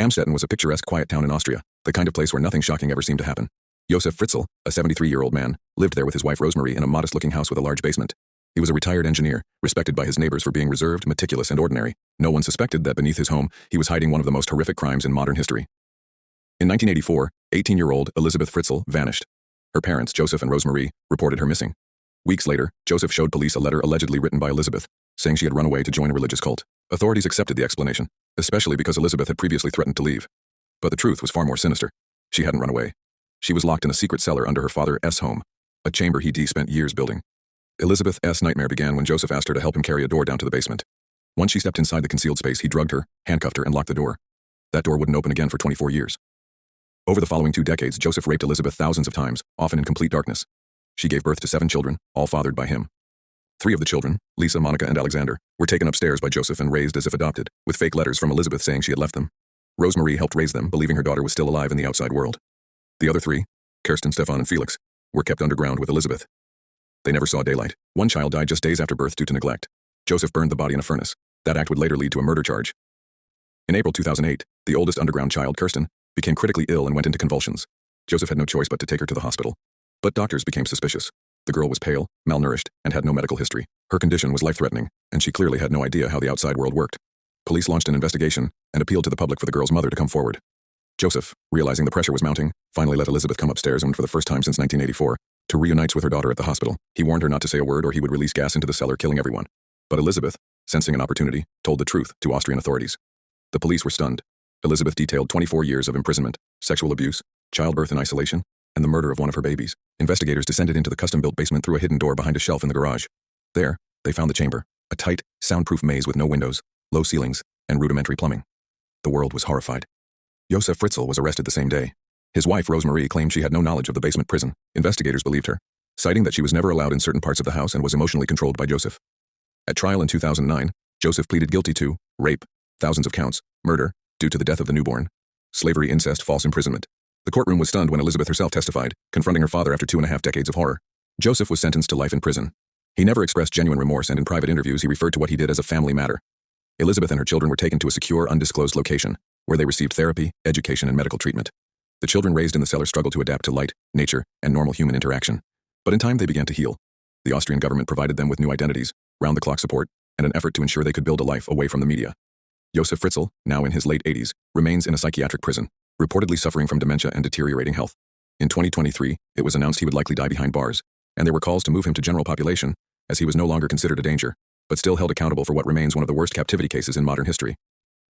Amstetten was a picturesque, quiet town in Austria, the kind of place where nothing shocking ever seemed to happen. Josef Fritzl, a 73-year-old man, lived there with his wife Rosemary in a modest-looking house with a large basement. He was a retired engineer, respected by his neighbors for being reserved, meticulous, and ordinary. No one suspected that beneath his home, he was hiding one of the most horrific crimes in modern history. In 1984, 18-year-old Elisabeth Fritzl vanished. Her parents, Joseph and Rosemary, reported her missing. Weeks later, Joseph showed police a letter allegedly written by Elisabeth, saying she had run away to join a religious cult. Authorities accepted the explanation, especially because Elisabeth had previously threatened to leave. But the truth was far more sinister. She hadn't run away. She was locked in a secret cellar under her father's home, a chamber he spent years building. Elisabeth's nightmare began when Joseph asked her to help him carry a door down to the basement. Once she stepped inside the concealed space, he drugged her, handcuffed her, and locked the door. That door wouldn't open again for 24 years. Over the following 2 decades, Joseph raped Elisabeth thousands of times, often in complete darkness. She gave birth to 7 children, all fathered by him. 3 of the children, Lisa, Monica, and Alexander, were taken upstairs by Joseph and raised as if adopted, with fake letters from Elisabeth saying she had left them. Rosemary helped raise them, believing her daughter was still alive in the outside world. The other 3, Kirsten, Stefan, and Felix, were kept underground with Elisabeth. They never saw daylight. One child died just days after birth due to neglect. Joseph burned the body in a furnace. That act would later lead to a murder charge. In April 2008, the oldest underground child, Kirsten, became critically ill and went into convulsions. Joseph had no choice but to take her to the hospital. But doctors became suspicious. The girl was pale, malnourished, and had no medical history. Her condition was life-threatening, and she clearly had no idea how the outside world worked. Police launched an investigation and appealed to the public for the girl's mother to come forward. Joseph, realizing the pressure was mounting, finally let Elisabeth come upstairs and for the first time since 1984, to reunite with her daughter at the hospital. He warned her not to say a word or he would release gas into the cellar, killing everyone. But Elisabeth, sensing an opportunity, told the truth to Austrian authorities. The police were stunned. Elisabeth detailed 24 years of imprisonment, sexual abuse, childbirth in isolation, and the murder of one of her babies. Investigators descended into the custom-built basement through a hidden door behind a shelf in the garage. There, they found the chamber, a tight, soundproof maze with no windows, low ceilings, and rudimentary plumbing. The world was horrified. Josef Fritzl was arrested the same day. His wife, Rosemary, claimed she had no knowledge of the basement prison. Investigators believed her, citing that she was never allowed in certain parts of the house and was emotionally controlled by Joseph. At trial in 2009, Joseph pleaded guilty to rape, thousands of counts, murder, due to the death of the newborn, slavery, incest, false imprisonment. The courtroom was stunned when Elisabeth herself testified, confronting her father after 2.5 decades of horror. Joseph was sentenced to life in prison. He never expressed genuine remorse, and in private interviews he referred to what he did as a family matter. Elisabeth and her children were taken to a secure, undisclosed location, where they received therapy, education, and medical treatment. The children raised in the cellar struggled to adapt to light, nature, and normal human interaction. But in time they began to heal. The Austrian government provided them with new identities, round-the-clock support, and an effort to ensure they could build a life away from the media. Josef Fritzl, now in his late 80s, remains in a psychiatric prison, reportedly suffering from dementia and deteriorating health. In 2023, it was announced he would likely die behind bars, and there were calls to move him to general population, as he was no longer considered a danger, but still held accountable for what remains one of the worst captivity cases in modern history.